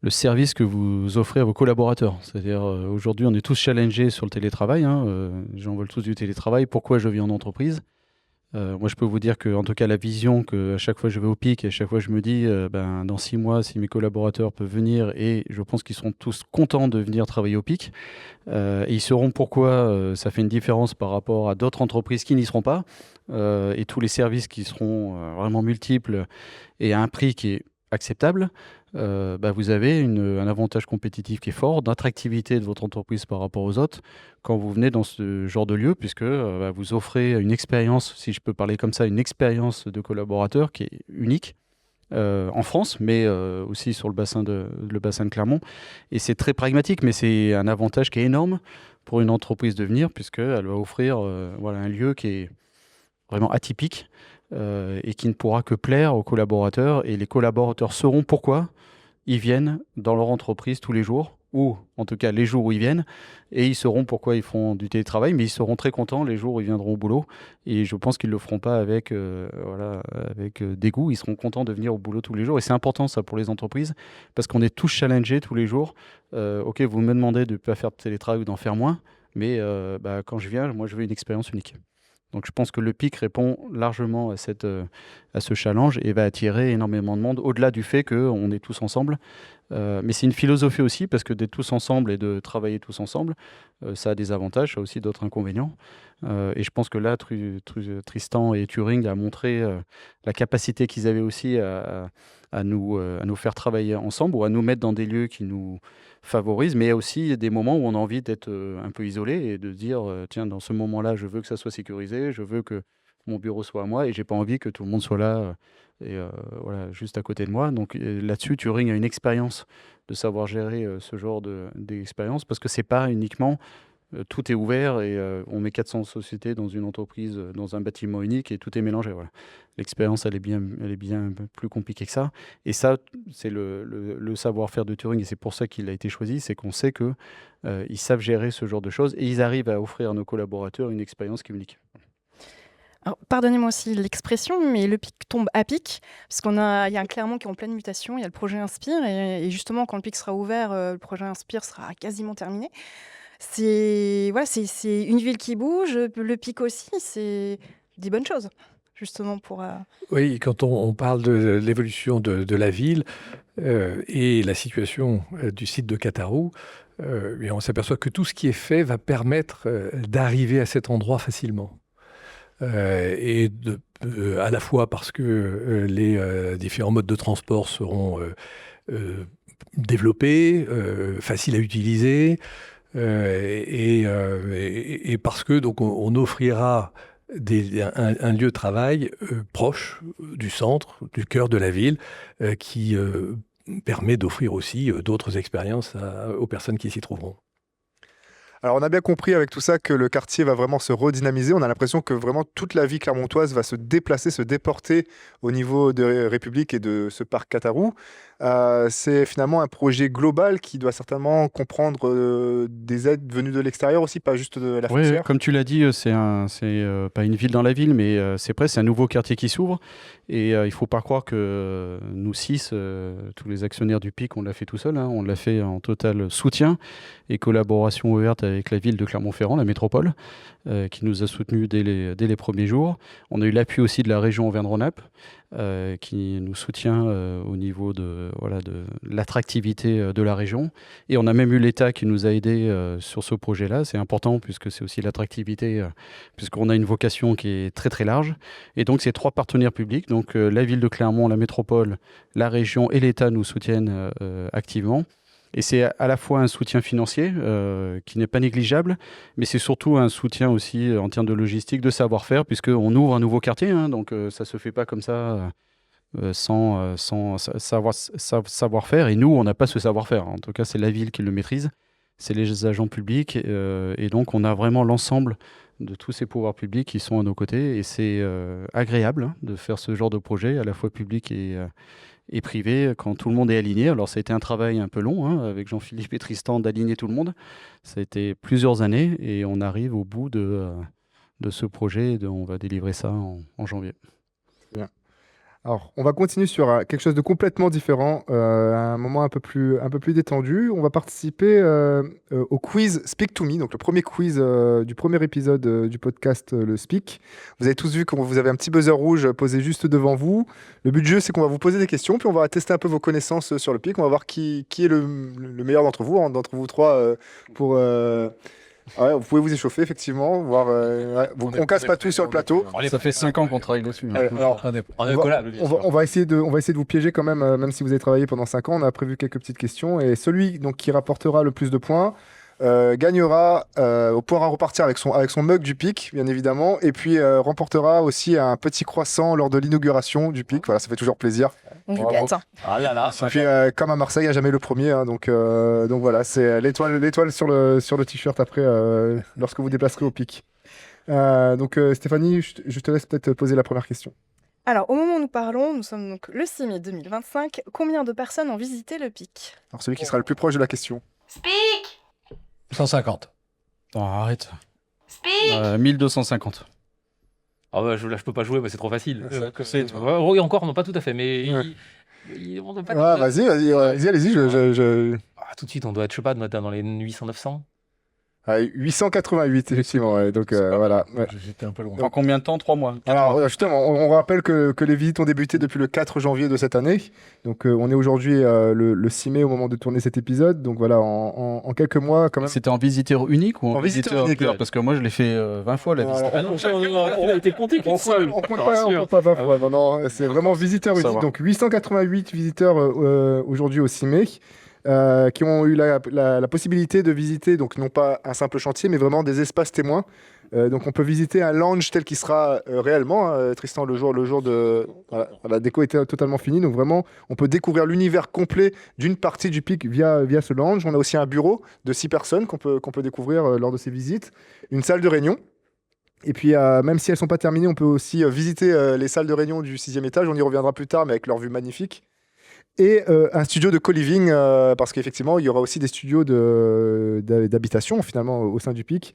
service que vous offrez à vos collaborateurs. C'est-à-dire, aujourd'hui, on est tous challengés sur le télétravail. Les gens veulent tous du télétravail. Pourquoi je vis en entreprise ? Moi, je peux vous dire que, en tout cas, la vision qu'à chaque fois je vais au PIC, et à chaque fois je me dis, dans 6 mois, si mes collaborateurs peuvent venir, et je pense qu'ils seront tous contents de venir travailler au PIC, et ils sauront pourquoi ça fait une différence par rapport à d'autres entreprises qui n'y seront pas, et tous les services qui seront vraiment multiples et à un prix qui est acceptable. Vous avez un avantage compétitif qui est fort, d'attractivité de votre entreprise par rapport aux autres quand vous venez dans ce genre de lieu, puisque vous offrez une expérience, si je peux parler comme ça, une expérience de collaborateur qui est unique en France, mais aussi sur le bassin de Clermont. Et c'est très pragmatique, mais c'est un avantage qui est énorme pour une entreprise de venir, puisqu'elle va offrir un lieu qui est vraiment atypique et qui ne pourra que plaire aux collaborateurs. Et les collaborateurs sauront pourquoi ils viennent dans leur entreprise tous les jours, ou en tout cas les jours où ils viennent, et ils sauront pourquoi ils font du télétravail, mais ils seront très contents les jours où ils viendront au boulot. Et je pense qu'ils ne le feront pas avec dégoût, ils seront contents de venir au boulot tous les jours. Et c'est important ça pour les entreprises, parce qu'on est tous challengés tous les jours. Ok, vous me demandez de ne pas faire de télétravail ou d'en faire moins, mais quand je viens, moi je veux une expérience unique. Donc je pense que le PIC répond largement à ce challenge et va attirer énormément de monde, au-delà du fait qu'on est tous ensemble. Mais c'est une philosophie aussi, parce que d'être tous ensemble et de travailler tous ensemble, ça a des avantages, ça a aussi d'autres inconvénients. Et je pense que là, Tristan et Turing a montré la capacité qu'ils avaient aussi à nous faire travailler ensemble, ou à nous mettre dans des lieux qui nous favorisent, mais il y a aussi des moments où on a envie d'être un peu isolé et de dire tiens, dans ce moment-là, je veux que ça soit sécurisé, je veux que mon bureau soit à moi, et j'ai pas envie que tout le monde soit là juste à côté de moi. Donc là-dessus, Turing a une expérience de savoir gérer ce genre d'expérience, parce que c'est pas uniquement tout est ouvert et on met 400 sociétés dans une entreprise, dans un bâtiment unique, et tout est mélangé. Voilà. L'expérience, elle est bien plus compliquée que ça. Et ça, c'est le savoir-faire de Turing, et c'est pour ça qu'il a été choisi. C'est qu'on sait qu'ils savent gérer ce genre de choses, et ils arrivent à offrir à nos collaborateurs une expérience qui est unique. Alors, pardonnez-moi aussi l'expression, mais le PIC tombe à pic, parce il y a un Clermont qui est en pleine mutation, il y a le projet Inspire, et justement, quand le PIC sera ouvert, le projet Inspire sera quasiment terminé. C'est une ville qui bouge, le PIC aussi, c'est des bonnes choses, justement pour... Oui, quand on parle de l'évolution de la ville et la situation du site de Catarou, et on s'aperçoit que tout ce qui est fait va permettre d'arriver à cet endroit facilement. À la fois parce que les différents modes de transport seront développés, faciles à utiliser, et parce que donc on offrira un lieu de travail proche du centre, du cœur de la ville, qui permet d'offrir aussi d'autres expériences aux personnes qui s'y trouveront. Alors on a bien compris avec tout ça que le quartier va vraiment se redynamiser. On a l'impression que vraiment toute la vie clermontoise va se déplacer, se déporter au niveau de République et de ce parc Catarou. C'est finalement un projet global qui doit certainement comprendre des aides venues de l'extérieur aussi, pas juste de la frontière. Oui, comme tu l'as dit, c'est pas une ville dans la ville, mais c'est un nouveau quartier qui s'ouvre. Et il ne faut pas croire que nous 6, tous les actionnaires du PIC, on l'a fait tout seul. On l'a fait en total soutien et collaboration ouverte avec la ville de Clermont-Ferrand, la métropole, qui nous a soutenus dès les premiers jours. On a eu l'appui aussi de la région Auvergne-Rhône-Alpes, qui nous soutient au niveau de l'attractivité de la région. Et on a même eu l'État qui nous a aidés sur ce projet-là. C'est important puisque c'est aussi l'attractivité, puisqu'on a une vocation qui est très très large. Et donc ces 3 partenaires publics, donc la ville de Clermont, la métropole, la région et l'État nous soutiennent activement. Et c'est à la fois un soutien financier qui n'est pas négligeable, mais c'est surtout un soutien aussi en termes de logistique, de savoir-faire, puisqu'on ouvre un nouveau quartier, donc ça ne se fait pas comme ça sans savoir-faire. Et nous, on n'a pas ce savoir-faire. En tout cas, c'est la ville qui le maîtrise, c'est les agents publics. Et donc, on a vraiment l'ensemble de tous ces pouvoirs publics qui sont à nos côtés. Et c'est agréable de faire ce genre de projet, à la fois public et privé, quand tout le monde est aligné. Alors ça a été un travail un peu long, avec Jean-Philippe et Tristan, d'aligner tout le monde. Ça a été plusieurs années et on arrive au bout de ce projet. On va délivrer ça en janvier. Bien. Alors, on va continuer sur quelque chose de complètement différent, un moment un peu plus détendu. On va participer au quiz Speak to Me, donc le premier quiz du premier épisode du podcast Le Speak. Vous avez tous vu que vous avez un petit buzzer rouge posé juste devant vous. Le but du jeu, c'est qu'on va vous poser des questions, puis on va tester un peu vos connaissances sur le PIC. On va voir qui est le meilleur d'entre vous 3, pour... Ouais, vous pouvez vous échauffer, effectivement, voir. On casse pas tout sur le plateau. Ça fait 5 ans qu'on travaille dessus. Alors, on va essayer de vous piéger quand même si vous avez travaillé pendant 5 ans. On a prévu quelques petites questions. Et celui qui rapportera le plus de points gagnera, pourra repartir avec son mug du PIC, bien évidemment, et puis remportera aussi un petit croissant lors de l'inauguration du PIC. Voilà, ça fait toujours plaisir. On vous Bravo. gâte, hein. Ah là là. Et puis, comme à Marseille, il n'y a jamais le premier, hein, donc voilà, c'est l'étoile sur le t-shirt après, lorsque vous déplacerez au PIC. Donc Stéphanie, je te laisse peut-être poser la première question. Alors, au moment où nous parlons, nous sommes donc le 6 mai 2025. Combien de personnes ont visité le PIC? Alors celui qui sera le plus proche de la question. 150. Oh, arrête. 1250. Ah ouais, là, je peux pas jouer, mais c'est trop facile. que c'est, toi. Oui, encore, non, pas tout à fait, mais Ouais. on doit pas Ouais, allez-y. Ah, tout de suite, on doit être, je sais pas, dans les 800-900. 888, effectivement. Ouais, donc voilà. Ouais. J'étais un peu loin. En combien de temps? 3 mois. Alors justement, on rappelle que les visites ont débuté depuis le 4 janvier de cette année. Donc on est aujourd'hui le 6 mai au moment de tourner cet épisode. Donc voilà, en quelques mois quand même. C'était en visiteur unique ou En visiteur unique, pur ouais. Parce que moi, je l'ai fait 20 fois la visite. Ah non, il a été compté On compte pas 20 fois. Non, c'est vraiment visiteur Ça unique. va. Donc 888 visiteurs aujourd'hui au 6 mai. Qui ont eu la possibilité de visiter, donc non pas un simple chantier, mais vraiment des espaces témoins. Donc on peut visiter un lounge tel qu'il sera réellement, hein, Tristan, le jour de... Voilà, la déco était totalement finie, donc vraiment on peut découvrir l'univers complet d'une partie du PIC via ce lounge. On a aussi un bureau de 6 personnes qu'on peut découvrir lors de ces visites, une salle de réunion. Et puis, même si elles ne sont pas terminées, on peut aussi visiter les salles de réunion du 6e étage. On y reviendra plus tard, mais avec leur vue magnifique. Et un studio de co-living, parce qu'effectivement, il y aura aussi des studios d'habitation, finalement, au sein du PIC.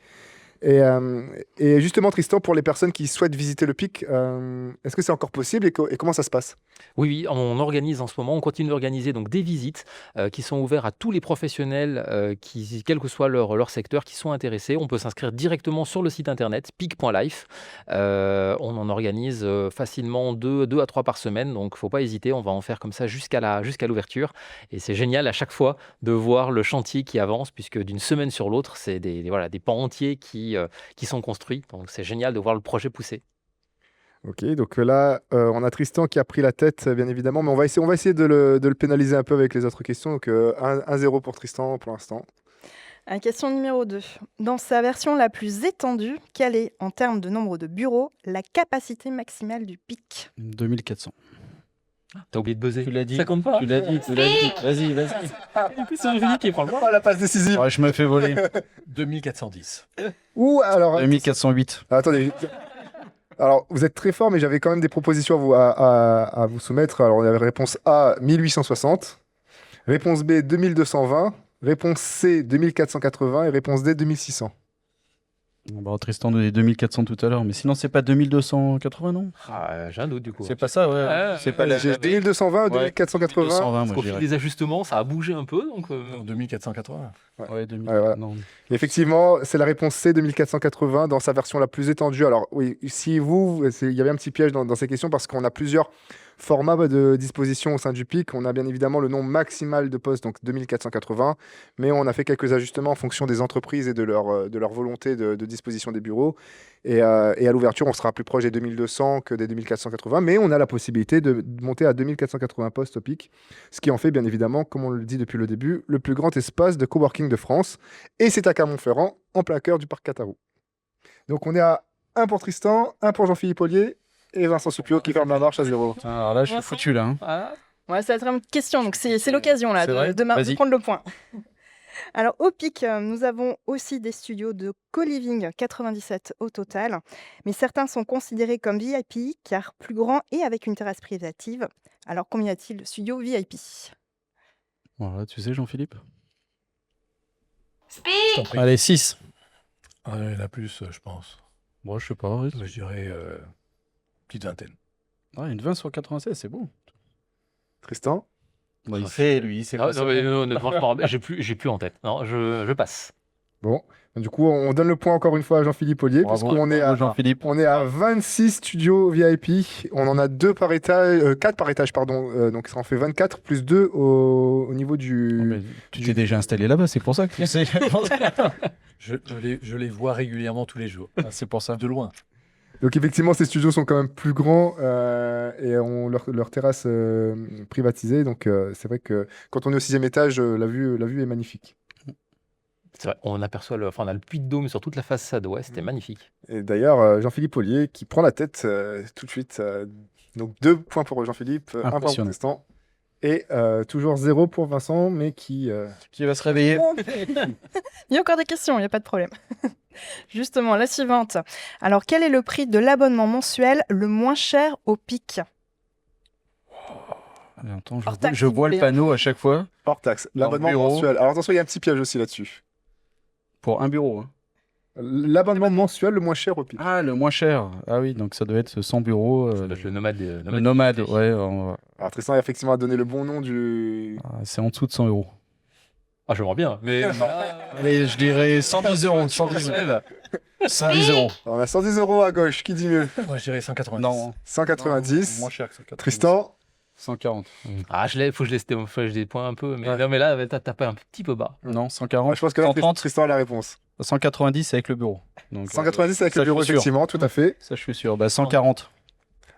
Et justement, Tristan, pour les personnes qui souhaitent visiter le PIC, est-ce que c'est encore possible et comment ça se passe? Oui, on organise en ce moment, on continue d'organiser donc des visites qui sont ouvertes à tous les professionnels, quel que soit leur secteur, qui sont intéressés. On peut s'inscrire directement sur le site internet pic.life. On en organise facilement 2 à 3 par semaine, donc il ne faut pas hésiter, on va en faire comme ça jusqu'à l'ouverture. Et c'est génial à chaque fois de voir le chantier qui avance, puisque d'une semaine sur l'autre, c'est des pans entiers qui sont construits. Donc c'est génial de voir le projet pousser. Ok, donc là, on a Tristan qui a pris la tête, bien évidemment, mais on va essayer de le pénaliser un peu avec les autres questions. Donc 1-0 pour Tristan pour l'instant. Question numéro 2. Dans sa version la plus étendue, quelle est, en termes de nombre de bureaux, la capacité maximale du PIC? 2400. T'as oublié de buzzer. Tu l'as dit. Ça compte pas. Tu l'as dit. Vas-y. C'est Virginie qui prend le point. Oh, la passe décisive. Ouais, je me fais voler. 2410. Ou alors... 2408. Attendez. Alors, vous êtes très fort, mais j'avais quand même des propositions à vous soumettre. Alors, on avait réponse A, 1860. Réponse B, 2220. Réponse C, 2480. Et réponse D, 2600. Bon, Tristan donnait 2400 tout à l'heure, mais sinon, c'est pas 2280, non? J'ai un doute du coup. C'est pas ça, ouais. Ah, c'est pas J'ai 2220 ou Ouais, 2480. 220, moi, Au je fil dirais. des ajustements, ça a bougé un peu. Donc, 2480. Ouais, 2000. Ouais, voilà. Non. Effectivement, c'est la réponse C, 2480, dans sa version la plus étendue. Alors, oui, si il y avait un petit piège dans ces questions parce qu'on a plusieurs formats de disposition au sein du PIC. On a bien évidemment le nombre maximal de postes, donc 2480, mais on a fait quelques ajustements en fonction des entreprises et de leur volonté de disposition des bureaux. Et à l'ouverture, on sera plus proche des 2200 que des 2480, mais on a la possibilité de monter à 2480 postes au PIC, ce qui en fait bien évidemment, comme on le dit depuis le début, le plus grand espace de coworking de France. Et c'est à Clermont-Ferrand, en plein cœur du parc Cataroux. Donc on est à 1 pour Tristan, 1 pour Jean-Philippe Ollier et Vincent Soupio qui ferme la marche à 0. Alors là, je suis foutu, là. Hein. Voilà. Ouais, c'est la troisième question, donc c'est l'occasion là C'est vrai de prendre le point. Alors au PIC, nous avons aussi des studios de co-living, 97 au total, mais certains sont considérés comme VIP car plus grands et avec une terrasse privative. Alors combien y a-t-il de studios VIP? Voilà, tu sais, Jean-Philippe? Je t'en prie. Allez, 6. Ah, il y en a plus, je pense. Moi, je sais pas. Ouais. Je dirais petite vingtaine. Ah, une 20 sur 96, c'est bon. Tristan? Bah, il fait, lui, c'est non, mais honnêtement, je m'en rappelle, j'ai plus en tête. Non, je passe. Bon, du coup, on donne le point encore une fois à Jean-Philippe Ollier, Bravo. puisqu'on est à Jean-Philippe. On est à 26 studios VIP. On en a 4 par étage, pardon. Donc ça en fait 24 plus 2 au niveau du. Oh, mais tu t'es déjà installé là-bas, c'est pour ça que tu sais. Je les vois régulièrement tous les jours. Ah, c'est pour ça. De loin. Donc effectivement, ces studios sont quand même plus grands et ont leur terrasse privatisée. Donc c'est vrai que quand on est au 6e étage, la vue est magnifique. C'est vrai, on aperçoit on a le Puy de Dôme sur toute la façade ouest, c'était magnifique. Et d'ailleurs, Jean-Philippe Ollier qui prend la tête tout de suite. Donc 2 points pour Jean-Philippe, 1 point pour Impressionnant. Tristan. Et toujours 0 pour Vincent, mais qui... Qui va se réveiller? Il y a encore des questions, il n'y a pas de problème. Justement, la suivante. Alors, quel est le prix de l'abonnement mensuel le moins cher au PIC? Attends, Hors taxe, je s'il vois vous le plaît. panneau à chaque fois Hors taxe. L'abonnement bureau. mensuel. Alors attention, il y a un petit piège aussi là-dessus. pour un bureau. Hein. L'abonnement mensuel le moins cher au PIC. Ah, le moins cher. Ah oui, donc ça doit être 100 bureaux. Ça doit être le nomade. Le nomade, ouais. Alors Tristan a effectivement donné le bon nom du... C'est en dessous de 100 euros. Ah, j'aimerais bien, mais. Allez, je dirais 110 euros. 110 euros. 110 euros. Alors, on a 110 € à gauche, qui dit mieux? Moi, je dirais 190. Non, 190. moins cher que 190. Tristan? 140. Ah, faut que je laisse des points un peu, mais non, mais là, t'as tapé un petit peu bas. Non, 140. Je pense que là, 130. Tristan a la réponse. 190 avec le bureau. Donc, 190 avec ça, le bureau, je suis sûr. effectivement, tout à fait. Ça, je suis sûr. Bah, 140.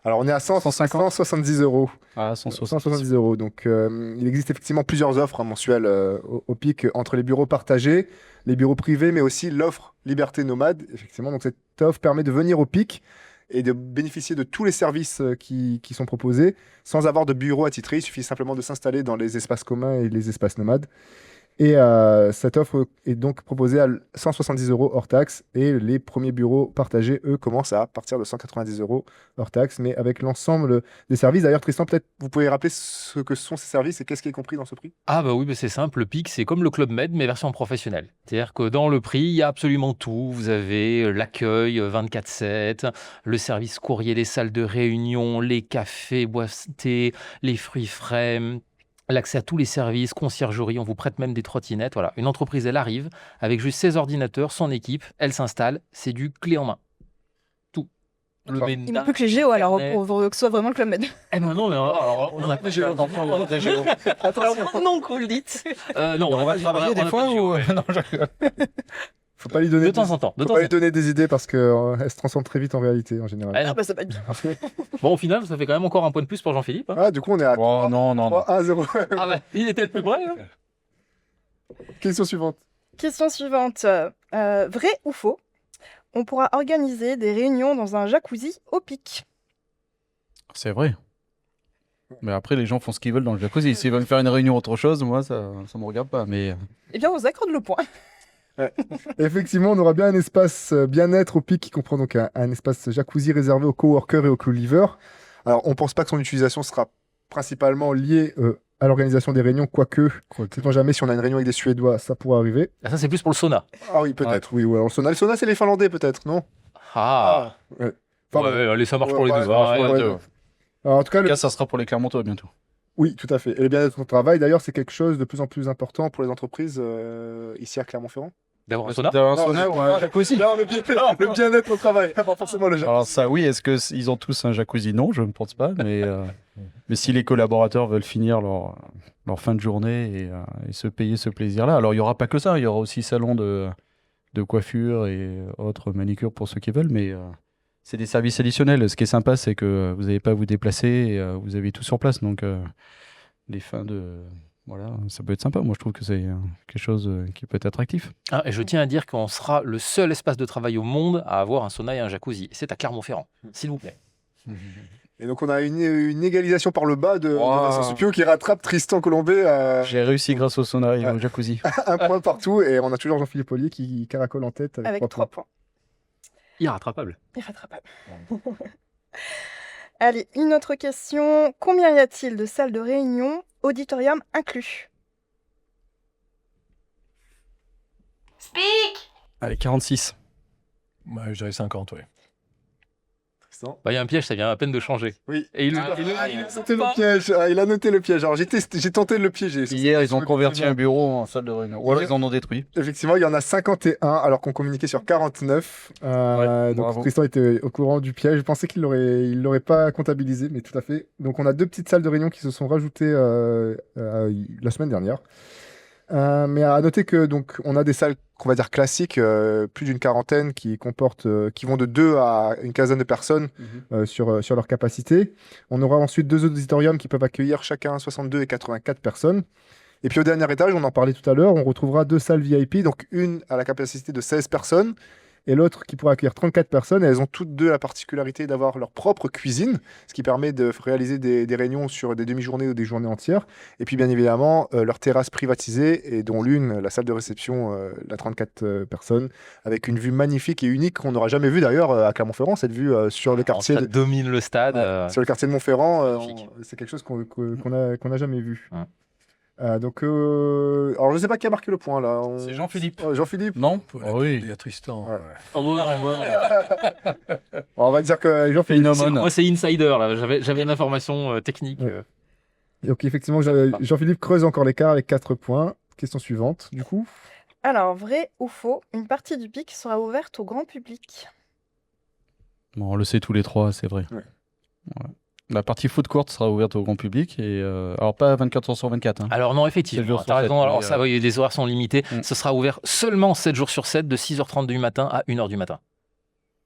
Alors, on est à 150. 170 €. Ah, 160. 170 €. Donc, il existe effectivement plusieurs offres mensuelles au PIC entre les bureaux partagés, les bureaux privés, mais aussi l'offre Liberté Nomade. Effectivement, donc cette offre permet de venir au PIC et de bénéficier de tous les services qui sont proposés sans avoir de bureau attitré. Il suffit simplement de s'installer dans les espaces communs et les espaces nomades. Et cette offre est donc proposée à 170 € hors taxe. Et les premiers bureaux partagés, eux, commencent à partir de 190 € hors taxe, mais avec l'ensemble des services. D'ailleurs, Tristan, peut-être vous pouvez rappeler ce que sont ces services et qu'est-ce qui est compris dans ce prix? Ah bah oui, c'est simple, le PIC, c'est comme le Club Med, mais version professionnelle. C'est-à-dire que dans le prix, il y a absolument tout. Vous avez l'accueil 24/7, le service courrier, les salles de réunion, les cafés, boissetés, les fruits frais, l'accès à tous les services, conciergerie, on vous prête même des trottinettes. Voilà, une entreprise, elle arrive avec juste ses ordinateurs, son équipe, elle s'installe, c'est du clé en main. Tout. Le Il ne manque plus que les géos, alors, pour que ce soit vraiment le Club Med. Eh ben non, mais alors, on a pas de géo. Attention, non, que vous le dites. Non, On va travailler des fois ou... Non, Faut pas lui donner De temps en temps. Faut pas lui donner des idées parce qu'elle se transforme très vite en réalité en général. Ah bah ça va être bien. Bon, au final, ça fait quand même encore un point de plus pour Jean-Philippe. Hein. Ah, du coup, on est à Oh, non. 3-1-0. Ah bah, il était le plus près. Hein. Question suivante. Question suivante. Vrai ou faux? On pourra organiser des réunions dans un jacuzzi au PIC. C'est vrai. Mais après, les gens font ce qu'ils veulent dans le jacuzzi. S'ils veulent faire une réunion autre chose, moi, ça me regarde pas. Mais Eh bien, on vous accorde le point. Effectivement, on aura bien un espace bien-être au PIC qui comprend donc un espace jacuzzi réservé aux coworkers et aux co-livers. Alors, on pense pas que son utilisation sera principalement liée à l'organisation des réunions, quoique, sait-on jamais, si on a une réunion avec des Suédois, ça pourrait arriver. Ah, ça, c'est plus pour le sauna. Ah oui, peut-être, oui. Alors, le sauna, c'est les Finlandais, peut-être, non? Ah, ouais. ouais, allez, ça marche pour les deux. ça marche hein, pour les ouais. deux. Alors, en tout cas, en tout cas, ça sera pour les Clermontois bientôt. oui, tout à fait. Et le bien-être au travail, d'ailleurs, c'est quelque chose de plus en plus important pour les entreprises ici à Clermont-Ferrand. D'avoir un sauna. D'avoir un sauna ou un jacuzzi? Non, le bien-être au travail, pas forcément le jacuzzi. Alors ça, oui. Est-ce qu'ils ont tous un jacuzzi? Non, je ne pense pas. Mais si les collaborateurs veulent finir leur fin de journée et se payer ce plaisir-là, alors il n'y aura pas que ça. Il y aura aussi salon de coiffure et autres manicures pour ceux qui veulent. Mais c'est des services additionnels. Ce qui est sympa, c'est que vous n'avez pas à vous déplacer et vous avez tout sur place. Donc les fins de... Voilà, ça peut être sympa. Moi, je trouve que c'est quelque chose qui peut être attractif. Ah, et je tiens à dire qu'on sera le seul espace de travail au monde à avoir un sauna et un jacuzzi. C'est à Clermont-Ferrand, s'il vous plaît. Et donc, on a une égalisation par le bas de Wow. Vincent Suppiot qui rattrape Tristan Colombet à J'ai réussi grâce au sauna et au jacuzzi. un point partout. Et on a toujours Jean-Philippe Ollier qui caracole en tête avec, Avec 3 points. points. Irrattrapable. Irrattrapable. Allez, une autre question. Combien y a-t-il de salles de réunion, auditorium inclus? Allez, 46. Ouais, je dirais 50, ouais. Tristan. Bah, il y a un piège, ça vient à peine de changer. Oui. Et il Il a noté le piège. Ah, il a noté le piège. Alors, j'ai tenté de le piéger. Hier, ils ont converti un bureau en salle de réunion. Ou alors, ils en ont détruit. Effectivement, il y en a 51, alors qu'on communiquait sur 49. Donc, bravo. Tristan était au courant du piège. Je pensais qu'il l'aurait pas comptabilisé, mais tout à fait. Donc, on a 2 petites salles de réunion qui se sont rajoutées la semaine dernière. Mais à noter que donc on a des salles qu'on va dire classiques, plus d'une quarantaine qui vont de 2 à une quinzaine de personnes sur leur capacité. On aura ensuite 2 auditoriums qui peuvent accueillir chacun 62 et 84 personnes. Et puis au dernier étage, on en parlait tout à l'heure, on retrouvera 2 salles VIP, donc une à la capacité de 16 personnes et l'autre qui pourra accueillir 34 personnes. Et elles ont toutes deux la particularité d'avoir leur propre cuisine, ce qui permet de réaliser des réunions sur des demi-journées ou des journées entières. Et puis bien évidemment, leur terrasse privatisée, et dont l'une, la salle de réception, la 34 personnes, avec une vue magnifique et unique qu'on n'aura jamais vue d'ailleurs à Clermont-Ferrand, cette vue sur le quartier Ça domine le stade. sur le quartier de Montferrand. magnifique. C'est quelque chose qu'on a jamais vu. Ouais. Alors je ne sais pas qui a marqué le point là. C'est Jean-Philippe. Jean-Philippe. Non Ah oui. Il y a Tristan. Ouais. Ouais. On va dire que Jean-Philippe. Phénomène. Moi, c'est insider, là. J'avais une information technique. Ouais. Donc effectivement, Jean-Philippe creuse encore l'écart avec 4 points. Question suivante, du coup. Alors, vrai ou faux, une partie du pic sera ouverte au grand public. Bon, on le sait tous les trois, c'est vrai. Ouais. Ouais. La partie foot court sera ouverte au grand public et alors pas 24 heures sur 24. Hein. Alors non, 7 effectivement, jours tu as sur raison. 7, Alors mais, ça, oui, les horaires sont limités. Mm. Ce sera ouvert seulement 7 jours sur 7, de 6h30 du matin à 1h du matin.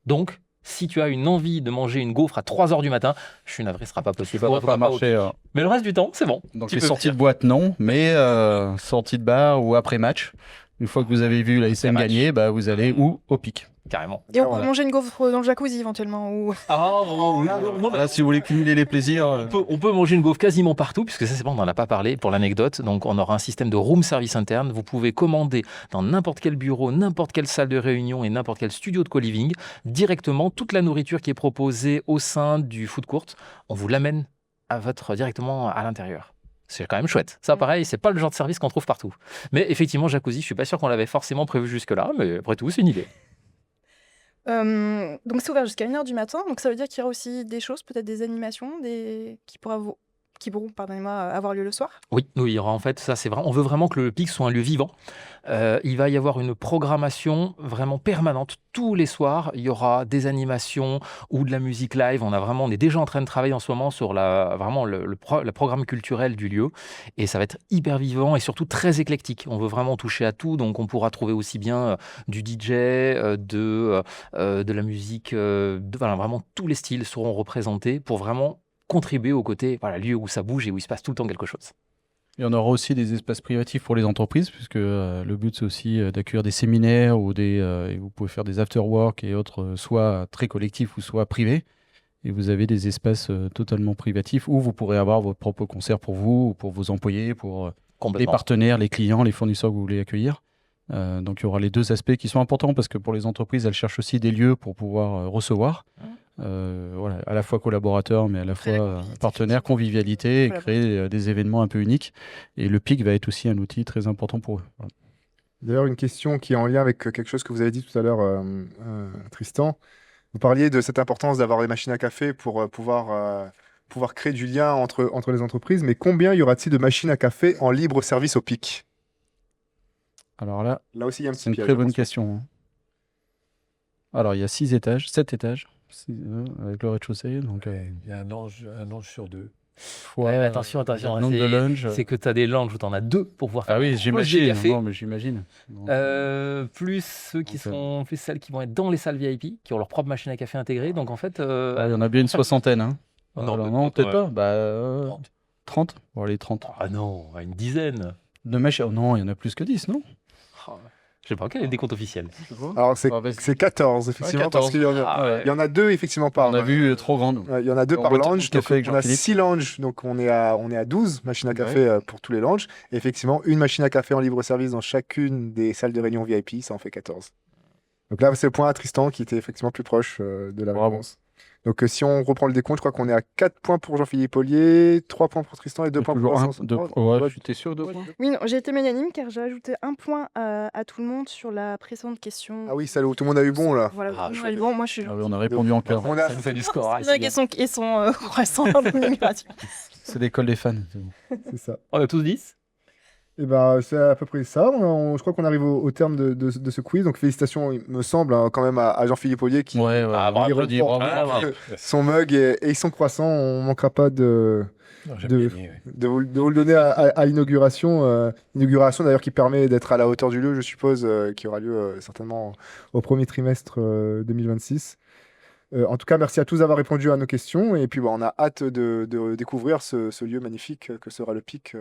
Donc, si tu as une envie de manger une gaufre à 3h du matin, je suis navré, ce ne sera pas possible. Ça va pas marcher. Mais le reste du temps, c'est bon. Donc Tu les peux sorties venir. de boîte, non, mais sorties de bar ou après match. Une fois que vous avez vu la SM match. gagner, bah, vous allez où au pic. Carrément. Et on peut voilà. manger une gaufre dans le jacuzzi éventuellement. Ou... Ah, non, Voilà, si vous voulez cumuler les plaisirs. on peut manger une gaufre quasiment partout, puisque ça, c'est bon, on n'en a pas parlé pour l'anecdote. Donc, on aura un système de room service interne. Vous pouvez commander dans n'importe quel bureau, n'importe quelle salle de réunion et n'importe quel studio de co-living directement toute la nourriture qui est proposée au sein du food court. On vous l'amène directement à l'intérieur. C'est quand même chouette. Ça, pareil, c'est pas le genre de service qu'on trouve partout. Mais effectivement, jacuzzi, je suis pas sûr qu'on l'avait forcément prévu jusque-là, mais après tout, c'est une idée. Donc c'est ouvert jusqu'à 1h du matin. Donc ça veut dire qu'il y aura aussi des choses, peut-être des animations qui pourront avoir lieu le soir. Oui, il y aura en fait, ça c'est vrai, on veut vraiment que le PIC soit un lieu vivant. Il va y avoir une programmation vraiment permanente. Tous les soirs, il y aura des animations ou de la musique live. On est déjà en train de travailler en ce moment sur le programme culturel du lieu. Et ça va être hyper vivant et surtout très éclectique. On veut vraiment toucher à tout. Donc on pourra trouver aussi bien du DJ, de la musique. Vraiment tous les styles seront représentés pour vraiment contribuer au côté lieu où ça bouge et où il se passe tout le temps quelque chose. Et on aura aussi des espaces privatifs pour les entreprises, puisque le but c'est aussi d'accueillir des séminaires ou et vous pouvez faire des after-work et autres, soit très collectifs ou soit privés. Et vous avez des espaces totalement privatifs où vous pourrez avoir votre propre concert pour vous, ou pour vos employés, pour les Complètement. partenaires, les clients, les fournisseurs que vous voulez accueillir. Donc il y aura les deux aspects qui sont importants parce que pour les entreprises, elles cherchent aussi des lieux pour pouvoir recevoir. À la fois collaborateurs, mais à la fois partenaires, convivialité, et créer des événements un peu uniques. Et le PIC va être aussi un outil très important pour eux. Voilà. D'ailleurs, une question qui est en lien avec quelque chose que vous avez dit tout à l'heure, Tristan. Vous parliez de cette importance d'avoir des machines à café pour pouvoir créer du lien entre les entreprises. Mais combien y aura-t-il de machines à café en libre service au PIC? Alors là, Là aussi, il y a un petit c'est une piège, très bonne attention. question. Hein. Alors, il y a 7 étages, avec le rez-de-chaussée. Donc, Il y a un ange sur 2. fois, Attention, le nombre de lounges. C'est que tu as des lounges où tu en as 2 pour pouvoir faire Ah oui, proche des j'imagine. cafés. Non, mais j'imagine. Donc, Plus ceux qui Donc, plus celles qui vont être dans les salles VIP, qui ont leur propre machine à café intégrée. Donc en fait, il y en a bien une soixantaine. Hein. Non, Alors, peut- non, peut-être ouais. pas. 30. 30. Bon, allez, 30. Ah non, une dizaine. De machines. Oh, non, il y en a plus que 10, non? Oh, je sais pas quel est le décompte officiel. Alors, c'est Ah, vas-y. c'est 14, effectivement, 14. parce qu'il y en a, Ah ouais. il y en a 2, effectivement, par... On a vu trop grand, nous. Il y en a 2 On par boit lounge, du café donc avec on a Jean-Philippe. 6 lounges, donc on est à 12 machines à café pour tous les lounges. Et effectivement, une machine à café en libre service dans chacune des salles de réunion VIP, ça en fait 14. Donc là, c'est le point à Tristan qui était effectivement plus proche de la Bravo. réponse. Donc si on reprend le décompte, je crois qu'on est à 4 points pour Jean-Philippe Ollier, 3 points pour Tristan et 2 points pour Toujours Vincent. Ouais, j'étais sûr de points. Oui, non, j'ai été magnanime car j'ai ajouté un point à tout le monde sur la précédente question. Ah oui, salaud, tout le monde a eu bon là. Voilà, Ah, tout le monde chouette. a eu bon, moi je suis Ah oui, on a répondu en clair. On a... Ça nous fait du score. C'est vrai qu'ils sont croissants dans l'immigration. C'est l'école des fans. c'est bon. C'est ça. On a tous 10. Et ben, c'est à peu près ça. Je crois qu'on arrive au terme de ce quiz. Donc félicitations, il me semble, hein, quand même à Jean-Philippe Ollier qui Ouais, ouais. Ah, bravo, applaudis, reprend bravo. son mug et son croissant. On manquera pas de J'aime De- gagner, ouais. vous le donner à l'inauguration. Inauguration d'ailleurs qui permet d'être à la hauteur du lieu, je suppose, qui aura lieu certainement au premier trimestre 2026. En tout cas, merci à tous d'avoir répondu à nos questions. Et puis, on a hâte de découvrir ce lieu magnifique que sera le PIC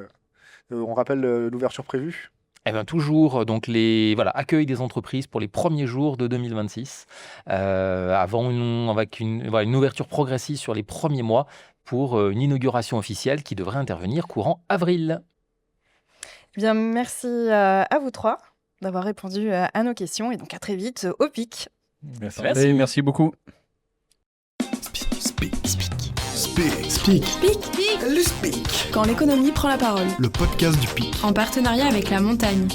On rappelle l'ouverture prévue. Eh bien, toujours donc accueil des entreprises pour les premiers jours de 2026, avec une ouverture progressive sur les premiers mois pour une inauguration officielle qui devrait intervenir courant avril. Bien, merci à vous trois d'avoir répondu à nos questions et donc à très vite au PIC. Merci. Allez, merci beaucoup. Speak. Speak. Pic, Le Speak. quand l'économie prend la parole. Le podcast du PIC. En partenariat avec la montagne.